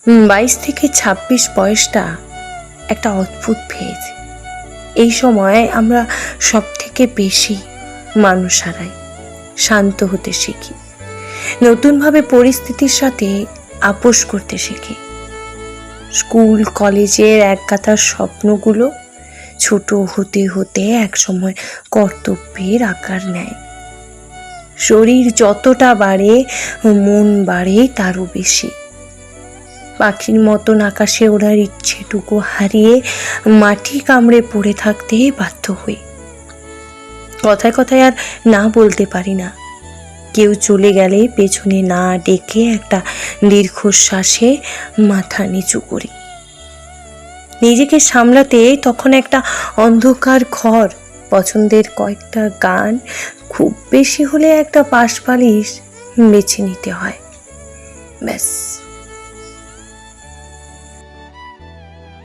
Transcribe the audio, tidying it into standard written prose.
22 থেকে 26 বয়সটা একটা অদ্ভুত ফেজ। এই সময় আমরা সব থেকে বেশি মানুষ হারাই, শান্ত হতে শিখি, নতুনভাবে পরিস্থিতির সাথে আপোষ করতে শিখি। স্কুল কলেজের একগাদা স্বপ্নগুলো ছোট হতে হতে একসময় কর্তব্যের আকার নেয়। শরীর যতটা বাড়ে মন বাড়ে তারও বেশি। পাখির মতন আকাশে ওড়ার ইচ্ছেটুকু হারিয়ে মাটি কামড়ে পড়ে থাকতে বাধ্য হই। কথায় কথায় আর না বলতে পারি না। কেউ চলে গেলে পেছনে না ডেকে একটা দীর্ঘশ্বাসে মাথা নিচু করি। নিজেকে সামলাতে তখন একটা অন্ধকার ঘর, পছন্দের কয়েকটা গান, খুব বেশি হলে একটা পাশ বালিশ বেছে নিতে হয়। ব্যাস।